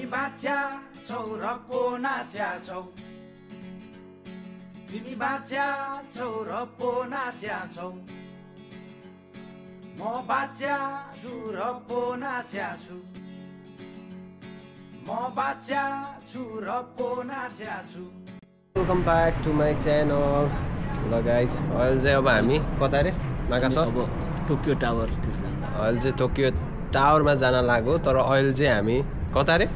तिमी बाचा छौ र पो नाच्या छौ तिमी बाचा छौ र पो नाच्या छौ म बाचा छु र पो नाच्या छु म बाचा छु र पो नाच्या छु welcome back to my channel ल गाइज अहिले चाहिँ अब हामी कता रे माकास अब टोकियो टावरतिर जान्छ अहिले चाहिँ टोकियो टावरमा जान लाग्यो तर अहिले चाहिँ हामी कता रे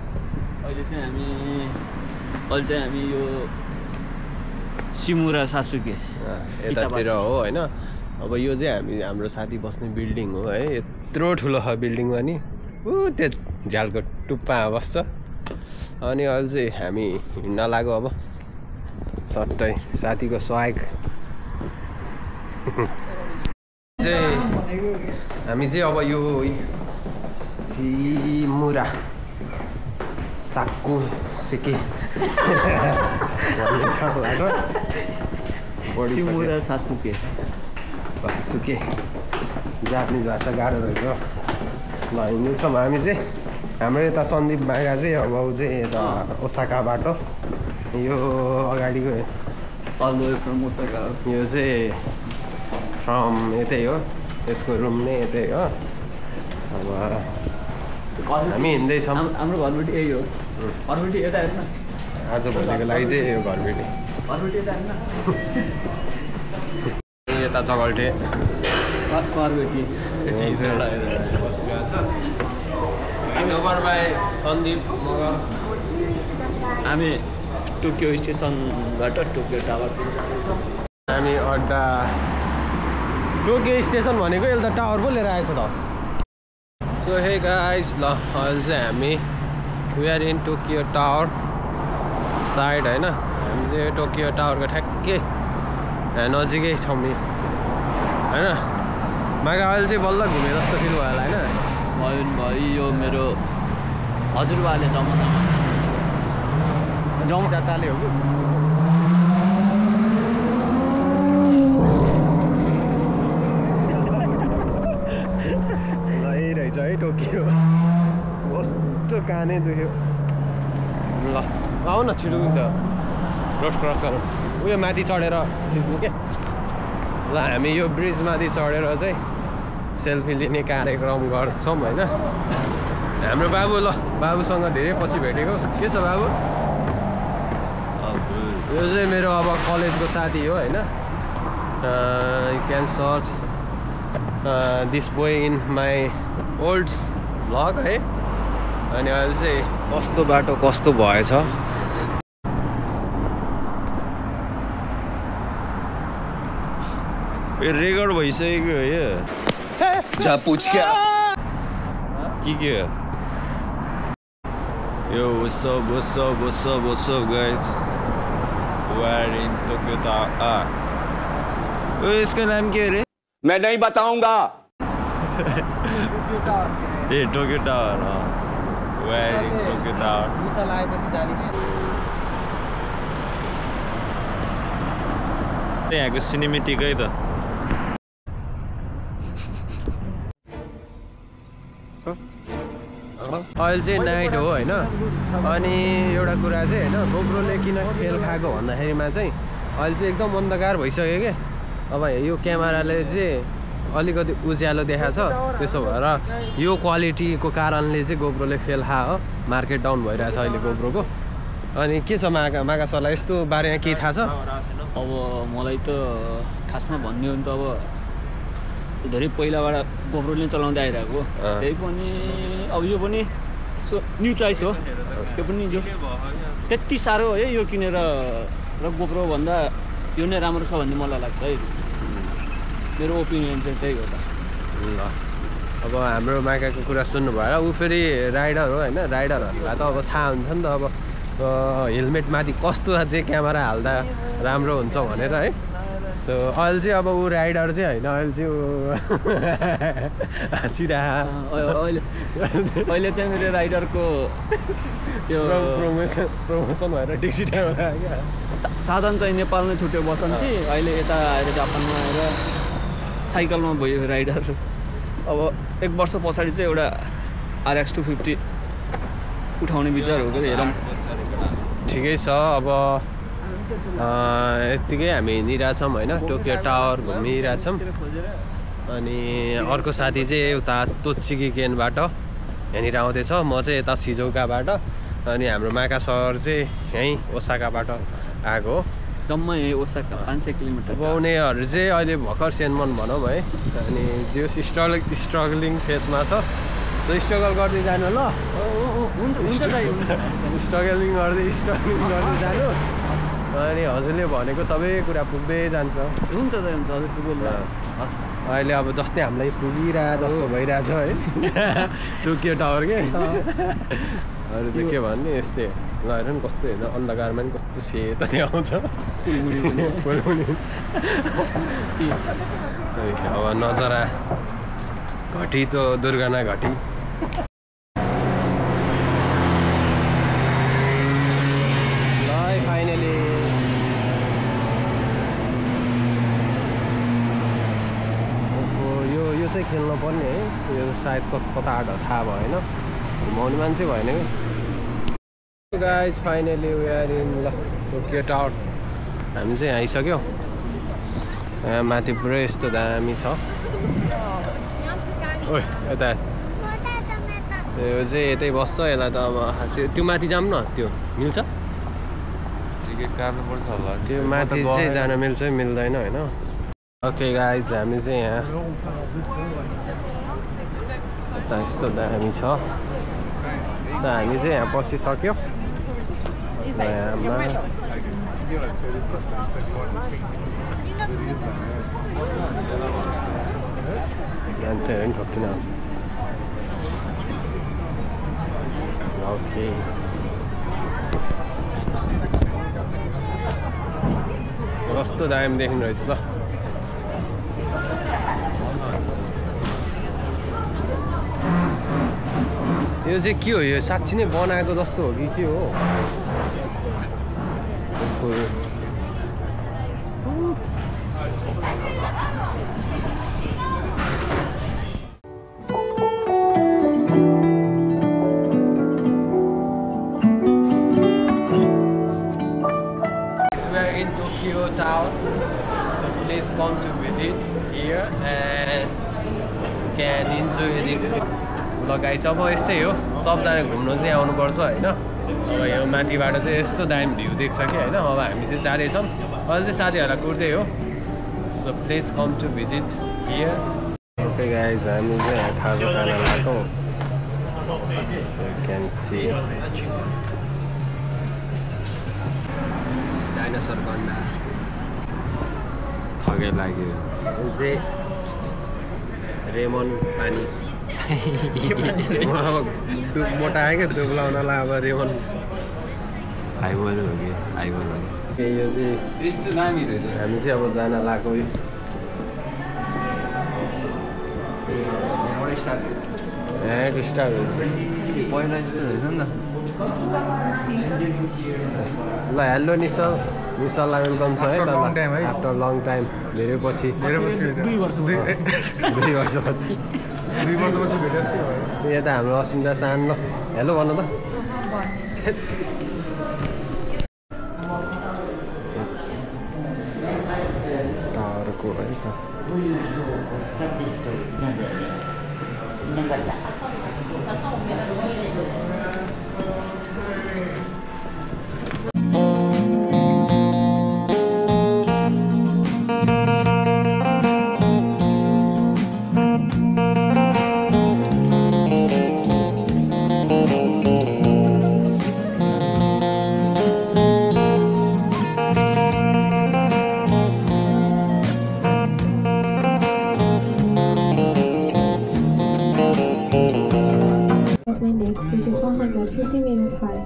अहिले चाहिँ हामी यो शिमुरा सासुके यतातिर हो होइन अब यो चाहिँ हाम्रो साथी बस्ने बिल्डिङ हो है यत्रो ठुलो छ बिल्डिङमा नि त्यो झ्यालको टुप्पामा बस्छ अनि अहिले चाहिँ हामी हिँड्न लाग्यो अब सट्टै साथीको सहयोग हामी चाहिँ अब यो शिमुरा साकु सेके शिमुरा सासुके जापानिज भाषा गाह्रो रहेछ ल हिँड्दैछौँ हामी चाहिँ हाम्रो यता सन्दीप मागा चाहिँ अब ऊ चाहिँ यता ओसाकाबाट यो अगाडिको यो चाहिँ फ्रम यतै हो यसको रुम नै यतै हो अब हामी हिँड्दैछौँ हाम्रो घरबेटी यही हो घरबेटी यता हेर्न आज भोलिको लागि चाहिँ यो घरबेटी यता हेर्न यता चगल्टे घरबेटी सन्दीप मगर हामी टोकियो स्टेसनबाट टोकियो टावर हामी अड्डा टोकियो स्टेसन भनेको यसले त टावर पो लिएर आएको त सो हे गाइज ल अहिले चाहिँ हामी we are in Tokyo tower side होइन हामी चाहिँ टोकियो टावरको ठ्याक्कै नजिकै छौँ नि होइन मागा अहिले चाहिँ बल्ल घुमे जस्तो फिल भयो होला होइन भयो यो मेरो हजुरबाले जमानामा जमदाताले हो कि रहेछ है टोकियो कस्तो कानै दुख्यो ल आऊ न छिटो त रोड क्रस गरौँ उयो माथि चढेर खिच्नु के ल हामी यो ब्रिज माथि चढेर चाहिँ सेल्फी लिने कार्यक्रम गर्छौँ होइन हाम्रो बाबु ल बाबुसँग धेरै पछि भेटेको के छ बाबु यो चाहिँ मेरो अब कलेजको साथी हो होइन you can search this boy in my old vlog है अनि अहिले चाहिँ कस्तो बाटो कस्तो भएछ रेकर्ड भइसकेको हो यो यो what's up guys we are in Tokyo Tower इसका नाम क्या है मैं नहीं बताऊंगा ये टोक्यो tower we are in Tokyo Tower यहाँको सिनेमेटिकै त अहिले चाहिँ नाइट हो होइन अनि एउटा कुरा चाहिँ होइन गोप्रोले किन खेल खाएको भन्दाखेरिमा चाहिँ अहिले चाहिँ एकदम अन्धकार भइसक्यो क्या अब यो क्यामेराले चाहिँ अलिकति उज्यालो देखाएको छ त्यसो भएर यो क्वालिटीको कारणले चाहिँ गोप्रोले फेल खायो मार्केट डाउन भइरहेछ अहिले गोप्रोको अनि के छ मागा सरलाई यस्तो बारेमा केही थाहा छ अब मलाई त खासमा भन्ने हो नि त अब धेरै पहिलाबाट गोप्रोले चलाउँदै आइरहेको त्यही पनि अब यो पनि न्यू चोइस हो त्यो पनि जो त्यति साह्रो है यो किनेर र गोप्रो भन्दा यो नै राम्रो छ भन्ने मलाई लाग्छ है मेरो ओपिनियन चाहिँ त्यही हो त ल अब हाम्रो माकाको कुरा सुन्नु भयो ऊ फेरि राइडर हो होइन राइडरहरूलाई त अब थाहा हुन्छ नि त अब हेलमेटमाथि कस्तो चाहिँ क्यामेरा हाल्दा राम्रो हुन्छ भनेर है सो अहिले चाहिँ अब ऊ राइडर चाहिँ होइन अहिले चाहिँ अहिले चाहिँ मेरो राइडरको त्यो प्रमोसन भएर ट्याक्सी ड्राइभर आयो क्या साधन चाहिँ नेपालमै छुट्यो बसन्ती अहिले यता आएर जापानमा आएर साइकलमा भयो राइडर अब 1 वर्ष पछाडि चाहिँ एउटा RX 250 उठाउने विचार हो कि हेरौँ। ठिकै छ। अब यतिकै हामी हिँडिरहेछौँ होइन, टोकियो टावर घुमिरहेछौँ। अनि अर्को साथी चाहिँ उता तोत्सिकी केनबाट यहाँनिर आउँदैछ, म चाहिँ यता सिजोकाबाट, अनि हाम्रो माका सर चाहिँ यहीँ ओसाकाबाट आएको हो। जम्मा यहीँ ओसाका 500 किलोमिटर। अब उनीहरू चाहिँ अहिले भर्खर सेनमन भनौँ है, अनि जो स्ट्रगलिङ फेसमा छ, सो स्ट्रगल गर्दै जानु ल। हुन्छ दाइ, हुन्छ। स्ट्रगलिङ गर्दै जानुहोस्, अनि हजुरले भनेको सबै कुरा पुग्दै जान्छ। हुन्छ दाइ, हुन्छ। हजुर पुग्नु हस्। अहिले अब जस्तै हामीलाई पुगिरहेको जस्तो भइरहेछ है टोकियो टावर के अरू त के भन्ने यस्तै ल। हेर्नु नि कस्तो हेर्नु अन्धकारमा नि कस्तो सेतो देखाउँछ। अब नजरा घटी त दुर्घटना घटी। ल फाइनली यो चाहिँ खेल्न पर्ने है, यो सायद कता आँट थाहा भएन, घुमाउने मान्छे भएन कि। Guys finally we are in ल टोकियो टावर। हामी चाहिँ आइसक्यो। यहाँ माथि पुरै यस्तो दामी छ। ओ यता यो चाहिँ यतै बस्छ, यसलाई त अब खासै त्यो माथि जाऊँ न, त्यो मिल्छ? टिकट काट्नुपर्छ होला। त्यो माथि चाहिँ जान मिल्छ मिल्दैन होइन। ओके गाइज हामी चाहिँ यहाँ यता यस्तो दामी छ। हामी चाहिँ यहाँ पसिसक्यो। मान्छेहरू पनि ठोकिन। ओके कस्तो दामी देख्नु रहेछ ल। यो चाहिँ के हो? यो साँच्ची नै बनाएको जस्तो हो कि के हो? We are in Tokyo Tower, so please come to visit here and can enjoy the लगाइ छ। अब यस्तै हो, सबजना घुम्नु चाहिँ आउनुपर्छ होइन। अब यो माथिबाट चाहिँ यस्तो दामी भ्यू देख्छ कि होइन। अब हामी चाहिँ जाँदैछौँ, अहिले चाहिँ साथीहरूलाई कुर्दै हो। So please come to visit here. Okay guys हामी चाहिँ यहाँ खाजा खान लाग्छौँ। So you can see dinosaur गन्डा थकै लाग्यो। यो चाहिँ रेमन पानी मोटा आयो क्या दुब्लाउनलाई। अब रेमन आइबोल हो कि आइबोल हो यो चाहिँ यस्तो दामी रहेछ। हामी चाहिँ अब जान लाग्यो। स्टार पहिला यस्तो रहेछ नि त। ल हेलो निशललाई वेलकम छ है त। आफ्टर लङ टाइम धेरै पछि 2 वर्षपछि यहाँ त हाम्रो अस्मिता सान। ल हेलो भन्नु त। टावरको है त which is 150 meters high.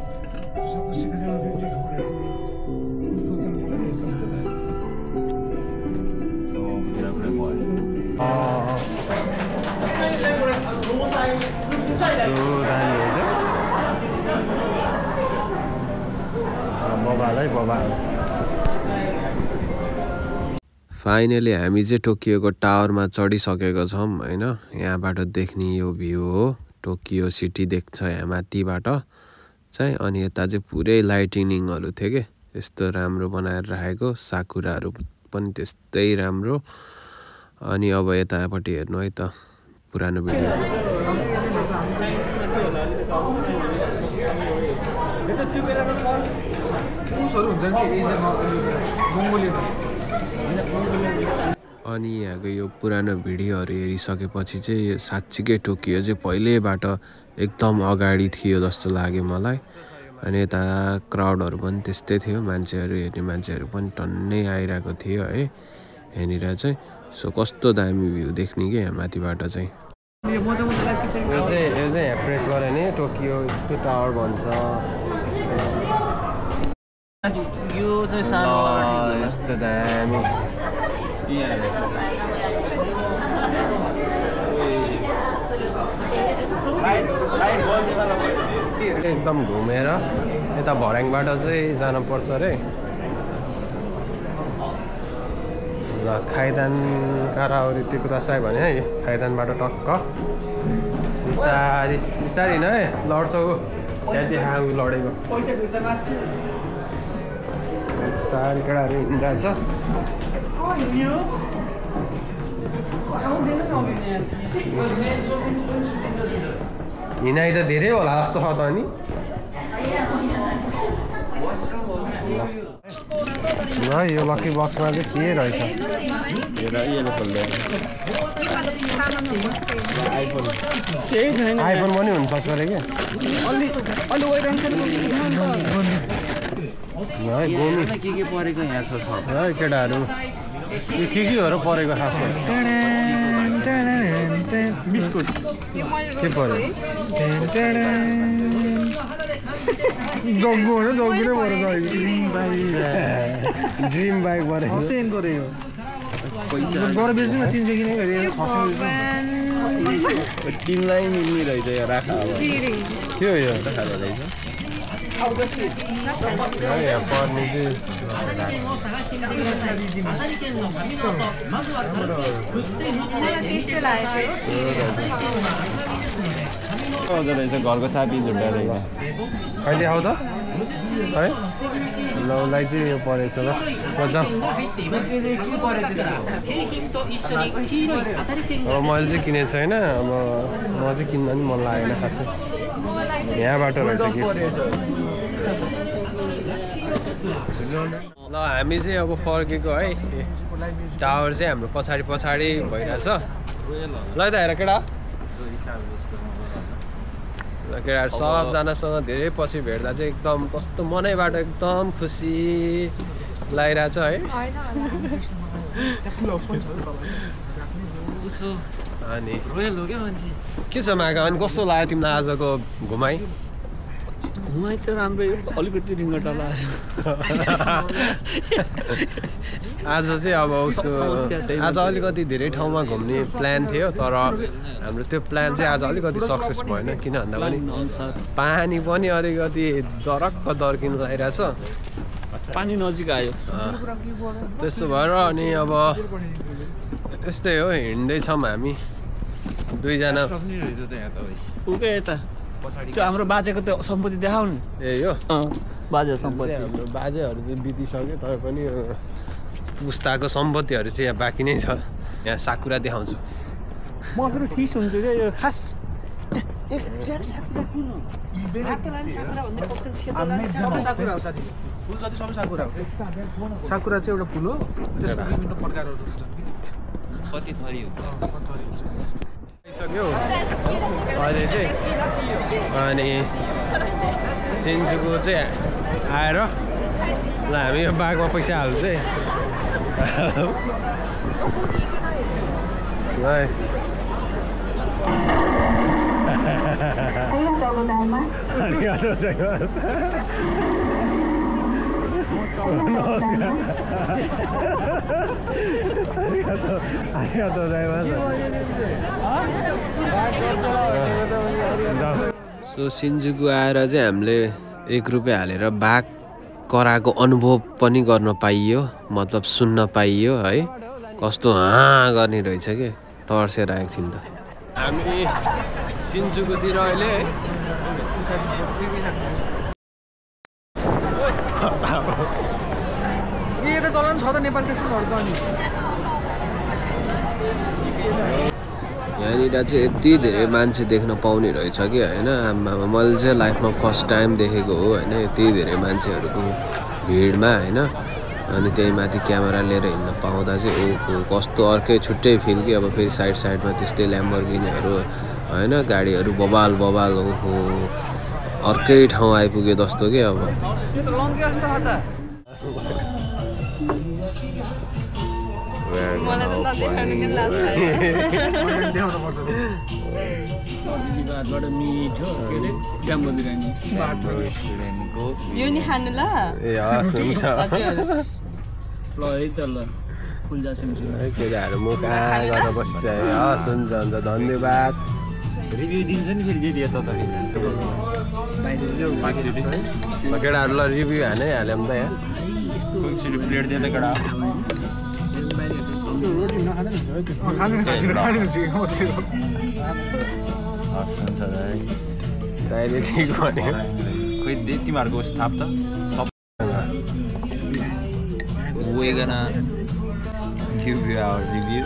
Finally हामी चाहिँ टोकियोको टावरमा चढिसकेको छौँ होइन। यहाँबाट देख्ने यो भ्यू हो, टोकियो सिटी देख्छ यहाँ माथिबाट। चाहिँ अनि यता चाहिँ पुरै लाइटिनिङहरू थियो के यस्तो राम्रो बनाएर राखेको साकुराहरू पनि त्यस्तै राम्रो अनि अब यतापट्टि हेर्नु है त पुरानो भिडियो अनि यहाँको यो पुरानो भिडियोहरू हेरिसकेपछि चाहिँ साँच्चीकै टोकियो चाहिँ पहिल्यैबाट एकदम अगाडि थियो जस्तो लाग्यो मलाई अनि यता क्राउडहरू पनि त्यस्तै थियो मान्छेहरू हेर्ने मान्छेहरू पनि टन्नै आइरहेको थियो है यहाँनिर चाहिँ सो कस्तो दामी भ्यू देख्ने कि यहाँ माथिबाट चाहिँ यो चाहिँ यहाँ प्रेस गऱ्यो नि टोकियो यस्तो टावर भन्छ यो चाहिँ सानो यस्तो दामी एकदम घुमेर यता भर्याङबाट चाहिँ जानुपर्छ रे ल खाइदान काराउरी त्यो दसाई भने है खाइदानबाट टक्क बिस्तारी बिस्तारी हिँड है लड्छौ त्यहाँ देखाउ लडेको बिस्तारी केटाहरू हिँडिरहेछ हिँडाइ त धेरै होला जस्तो छ त अनि ल यो लकी बक्समा चाहिँ के रहेछ आइफोन पनि हुनसक्छ अरे क्या के परेको यहाँ छ है केटाहरू यो केहरू परेको खासमा बिस्कुट के पऱ्यो जग्गु हो जग्गु नै परेको ड्रिम बाइक परेको गएर बेच्नु न 300 किने टिमलाई मिल्ने रहेछ यो राखा अब त्यो यो त खाले रहेछ यहाँ पर्ने रहेछ घरको चाबी झुन्डा रहेछ कहिले आऊ त है ल उसलाई चाहिँ यो परेछ ल जाउँ अब मैले चाहिँ किनेको छैन अब म चाहिँ किन्न नि मन लागेन खासै यहाँबाट रहेछ कि ल हामी चाहिँ अब फर्केको है टावर चाहिँ हाम्रो पछाडि पछाडि भइरहेछ ल त हेर केटा केटाहरू सबजनासँग धेरै पछि भेट्दा चाहिँ एकदम कस्तो मनैबाट एकदम खुसी लागिरहेछ है अनि के छ मागा अनि कस्तो लाग्यो तिमीलाई आजको घुमाइ घुमाइ त राम्रै अलिकति रिङ्गटा लाग्यो आज चाहिँ अब उसको आज अलिकति धेरै ठाउँमा घुम्ने प्लान थियो तर हाम्रो त्यो प्लान चाहिँ आज अलिकति सक्सेस भएन किन भन्दा पनि पानी पनि अलिकति दरक्क दर्किनु लागिरहेछ पानी नजिक आयो त्यसो भएर अनि अब यस्तै हो हिँड्दैछौँ हामी दुईजना उकै यता त्यो हाम्रो बाजेको त्यो सम्पत्ति देखाउ नि ए यो बाजे सम्पत्ति हाम्रो बाजेहरू चाहिँ बितिसक्यो तर पनि पुस्ताको सम्पत्तिहरू चाहिँ यहाँ बाँकी नै छ यहाँ साकुरा देखाउँछु म फेरि ठिस हुन्छु क्या यो खास साकुरा चाहिँ एउटा फुल हो त्यसको विभिन्न प्रकारहरू कति थरी हुन्छ सक्यो अहिले चाहिँ अनि सिन्जुको चाहिँ आएर ल हामी यो बागमा पैसा हाल्छ है सो सिन्जुकु आएर चाहिँ हामीले 1 रुपियाँ हालेर बाघ कराको अनुभव पनि गर्न पाइयो मतलब सुन्न पाइयो है कस्तो हाँ गर्ने रहेछ के तर्सेर एकछिन त हामी सिन्जुकुतिर अहिले छत्ता हो यो त चलन छ त नेपालको स्कुलहरुको अनि यहाँनिर चाहिँ यति धेरै मान्छे देख्न पाउने रहेछ कि होइन आमामा मैले चाहिँ लाइफमा फर्स्ट टाइम देखेको हो होइन यति धेरै मान्छेहरूको भिडमा होइन अनि त्यही माथि क्यामेरा लिएर हिँड्न पाउँदा चाहिँ ओहो कस्तो अर्कै छुट्टै फिल कि अब फेरि साइडमा त्यस्तै ल्याम्बोर्गिनीहरू होइन गाडीहरू बबाल ओहो अर्कै ठाउँ आइपुगे जस्तो कि अब मिठो के अरे जाम्बो बिरयानी यो नि खानु ल ए हस् हुन्छ ल है त ल फुल्जा सिमसिम केटाहरू मुख गरेर बसिसक्यो हस् हुन्छ धन्यवाद रिभ्यू दिन्छ नि फेरि जे दिए त केटाहरूलाई रिभ्यू हानै हाल्यौँ त यहाँ प्लेट दिए त केटा दाइले ठिक भन्यो खोइ तिमीहरूको स्थाप त सब we gonna give you our review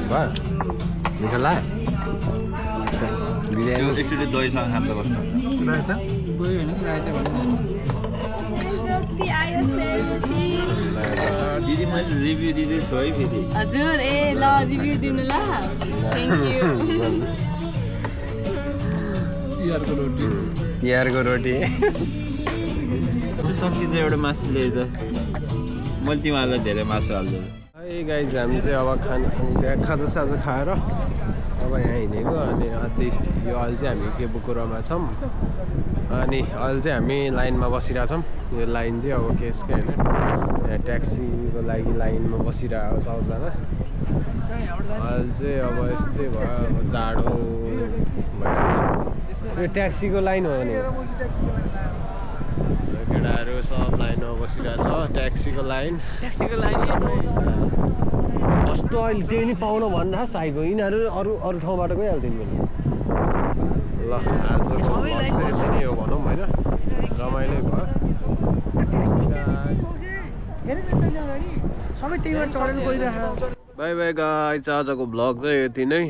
भयो मिठो लाग्यो बिरयानी एकचोटि दहीसँग खाँदा बस्छ दिदी मैले रिभ्यू दिँदैछु है फेरि हजुर ए ल रिभ्यू दिनु ल थ्याङ्क यू तिहारको रोटी सकी चाहिँ एउटा मासु ल्याए त मैले तिमीहरूलाई धेरै मासु हाल्छु है गाइज हामी चाहिँ अब खाजासाजा खाएर अब यहाँ हिँडेको अनि एटलिस्ट यो अहिले चाहिँ हामी केबुकुरामा छौँ अनि अहिले चाहिँ हामी लाइनमा बसिरहेछौँ यो लाइन चाहिँ अब केसकै होइन यहाँ ट्याक्सीको लागि लाइनमा बसिरहेको सबजना अहिले चाहिँ अब यस्तै भयो अब जाडो यो ट्याक्सीको लाइन हो नि केटाहरू सब लाइनमा बसिरहेछ ट्याक्सीको लाइन कस्तो अहिले त्यही नि पाउन भन्दा साइको यिनीहरू अरू ठाउँबाट गइहाल्थ्यो नि ल आजको चाहिँ यो भनौँ होइन रमाइलो भयो सबै त्यहीबाट चढेर गइरहेको बाई बाई गाइज आजको भ्लग चाहिँ यति नै